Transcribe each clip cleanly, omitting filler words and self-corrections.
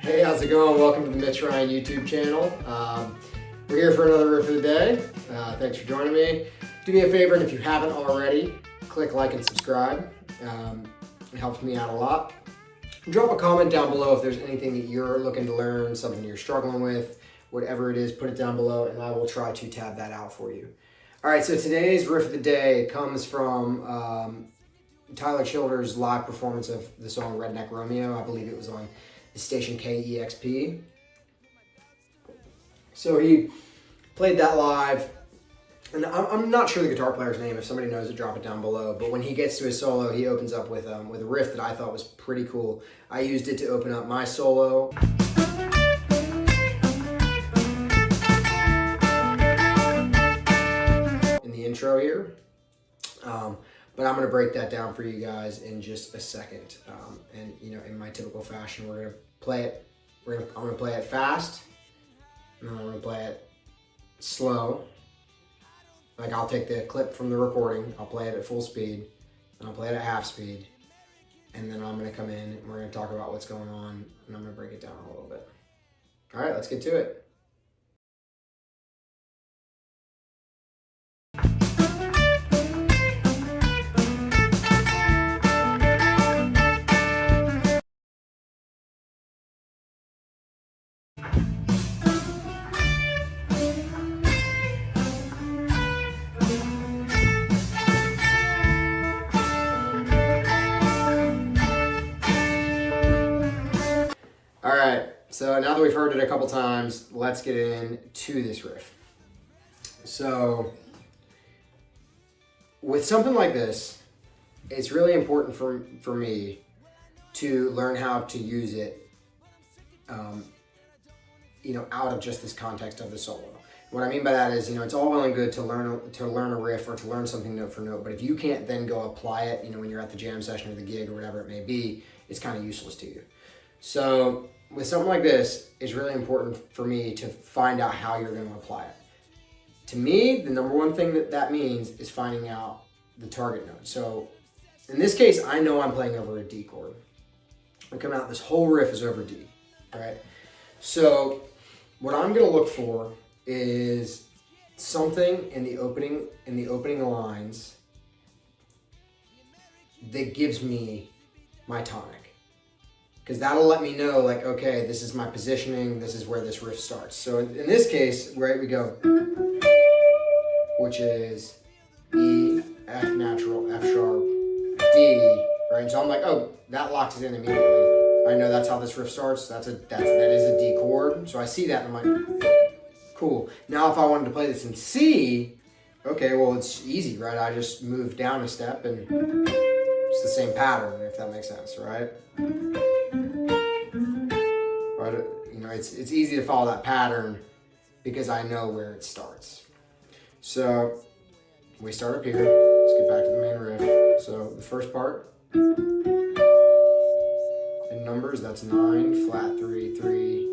Hey, how's it going? Welcome to the Mitch YouTube channel. We're here for another riff of the day. Thanks for joining me. Do me a favor, and if you haven't already, click like and subscribe. It helps me out a lot. Drop a comment down below if there's anything that you're looking to learn, something you're struggling with, whatever it is, put it down below and I will try to tab that out for you. All right, so today's riff of the day comes from Tyler Childers' live performance of the song Redneck Romeo. I believe it was on the station KEXP. So he played that live, and I'm not sure the guitar player's name. If somebody knows it, drop it down below. But when he gets to his solo, he opens up with a riff that I thought was pretty cool. I used it to open up my solo. In the intro here. But I'm going to break that down for you guys in just a second. And in my typical fashion, we're going to play it. I'm going to play it fast, and then I'm going to play it slow. Like I'll take the clip from the recording, I'll play it at full speed, and I'll play it at half speed, and then I'm going to come in and we're going to talk about what's going on, and I'm going to break it down a little bit. All right, let's get to it. All right, so now that we've heard it a couple times, let's get into this riff. So with something like this, it's really important for me to learn how to use it, out of just this context of the solo. What I mean by that is, it's all well and good to learn a riff or to learn something note for note, but if you can't then go apply it, when you're at the jam session or the gig or whatever it may be, it's kind of useless to you. So with something like this, it's really important for me to find out how you're going to apply it. To me, the number one thing that means is finding out the target note. So in this case, I know I'm playing over a D chord. I'm coming out, this whole riff is over D, right? So what I'm going to look for is something in the opening lines that gives me my tonic. Because that'll let me know, like, okay, this is my positioning, this is where this riff starts. So in this case, right, we go, which is E, F natural, F sharp, D, right? So I'm like, oh, that locks it in immediately. I know that's how this riff starts. That is a D chord. So I see that and I'm like, cool. Now if I wanted to play this in C, okay, well, it's easy, right? I just move down a step and it's the same pattern, if that makes sense, right? It's easy to follow that pattern because I know where it starts. So we start up here. Let's get back to the main riff. So the first part, in numbers, that's 9, flat 3, 3,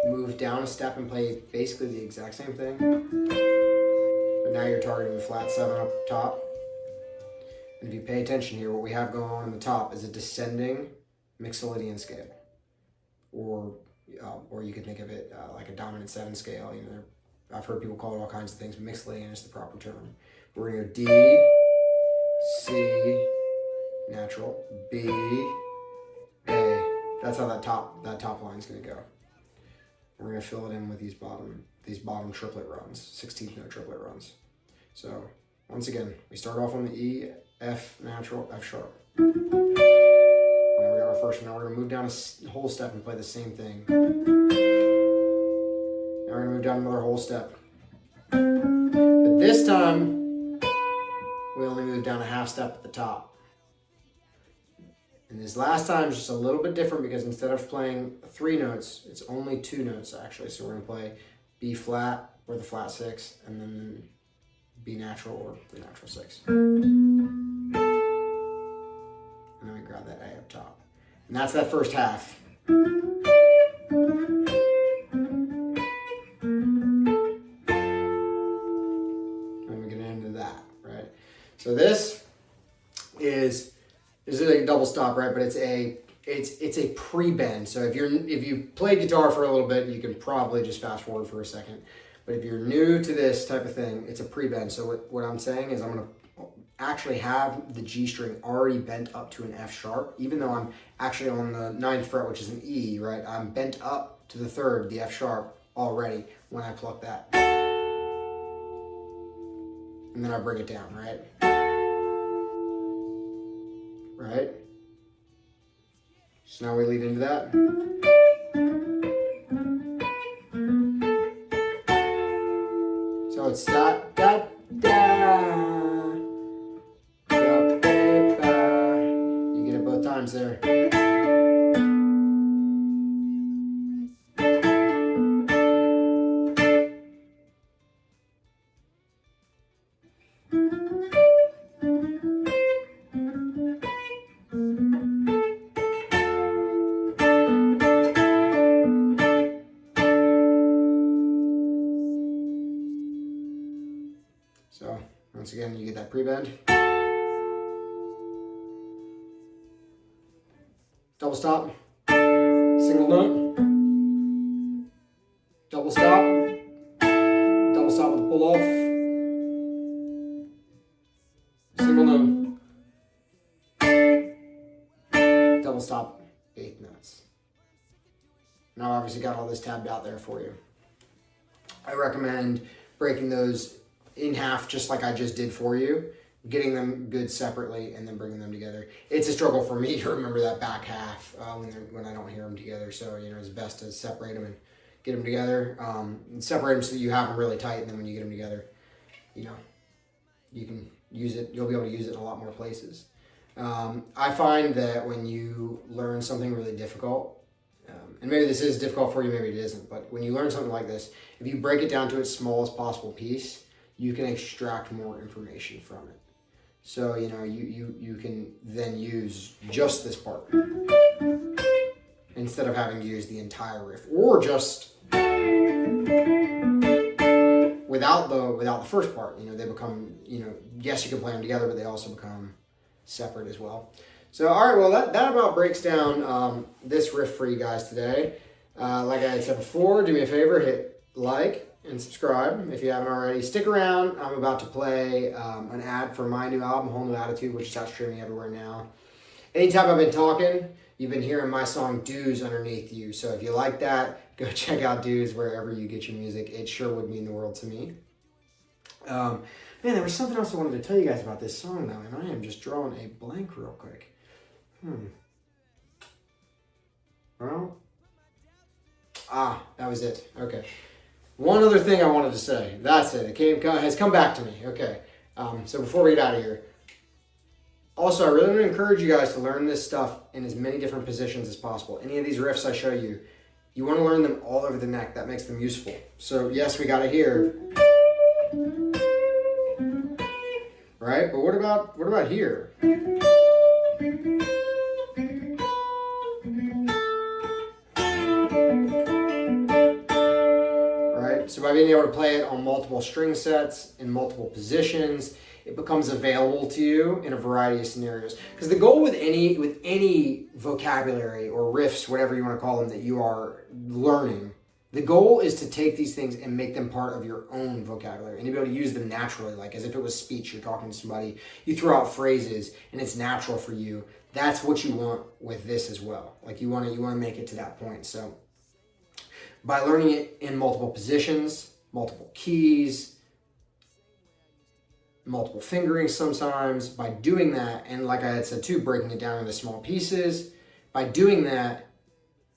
1. Move down a step and play basically the exact same thing. But now you're targeting the flat 7 up top. And if you pay attention here, what we have going on in the top is a descending Mixolydian scale. Or you could think of it like a dominant 7 scale. I've heard people call it all kinds of things. Mixolydian is the proper term. We're going to go D, C, natural, B, A. That's how that top line is going to go. We're going to fill it in with these bottom triplet runs, 16th note triplet runs. So once again, we start off on the E, F natural, F sharp. Now we got our first one. Now we're going to move down a whole step and play the same thing. Now we're going to move down another whole step. But this time, we only move down a half step at the top. And this last time is just a little bit different because instead of playing 3 notes, it's only 2 notes actually. So we're going to play B flat or the flat 6, and then B natural or the natural 6. And then we grab that A up top. And that's that first half. Then we get into that, right? So this is This is like a double stop, right? But it's a pre-bend. So if you play guitar for a little bit, you can probably just fast forward for a second. But if you're new to this type of thing, it's a pre-bend. So what I'm saying is I'm going to actually have the G string already bent up to an F sharp, even though I'm actually on the 9th fret, which is an E, right? I'm bent up to the 3rd, the F sharp, already when I pluck that. And then I bring it down, right? Right? So now we lead into that. So it's da, da, da. You get it both times there. So once again, you get that pre-bend. Double stop, single note, double stop with a pull off, single note, double stop, 8th notes. Now I obviously got all this tabbed out there for you. I recommend breaking those in half just like I just did for you, getting them good separately and then bringing them together. It's a struggle for me to remember that back half when I don't hear them together. So, it's best to separate them and get them together. Separate them so that you have them really tight, and then when you get them together, you can use it. You'll be able to use it in a lot more places. I find that when you learn something really difficult, and maybe this is difficult for you, maybe it isn't, but when you learn something like this, if you break it down to its smallest possible piece, you can extract more information from it. So, you can then use just this part instead of having to use the entire riff, or just without the first part. They become, yes, you can play them together, but they also become separate as well. So, all right, well, that about breaks down this riff for you guys today. Like I had said before, do me a favor, hit like and subscribe if you haven't already. Stick around. I'm about to play an ad for my new album, Whole New Attitude, which is out streaming everywhere now. Anytime I've been talking, you've been hearing my song Dues underneath you. So if you like that, go check out Dues wherever you get your music. It sure would mean the world to me. Man, there was something else I wanted to tell you guys about this song, though, and I am just drawing a blank real quick. Well, that was it. Okay. One other thing I wanted to say. That's it. It has come back to me. Okay. So before we get out of here, also, I really want to encourage you guys to learn this stuff in as many different positions as possible. Any of these riffs I show you, you want to learn them all over the neck. That makes them useful. So yes, we got it here. Right? But what about here? So by being able to play it on multiple string sets in multiple positions, it becomes available to you in a variety of scenarios. Because the goal with any vocabulary or riffs, whatever you want to call them, that you are learning, the goal is to take these things and make them part of your own vocabulary and to be able to use them naturally, like as if it was speech. You're talking to somebody, you throw out phrases and it's natural for you. That's what you want with this as well. Like you want to make it to that point. So by learning it in multiple positions, multiple keys, multiple fingerings sometimes, by doing that, and like I had said too, breaking it down into small pieces, by doing that,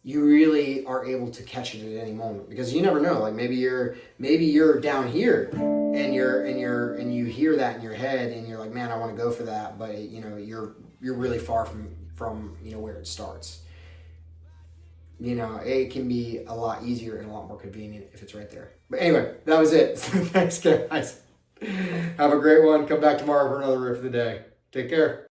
you really are able to catch it at any moment, because you never know. Like maybe you're down here and you hear that in your head and you're like, man, I want to go for that, but you're really far from where it starts. It can be a lot easier and a lot more convenient if it's right there. But anyway, that was it. Thanks, guys. Have a great one. Come back tomorrow for another riff of the day. Take care.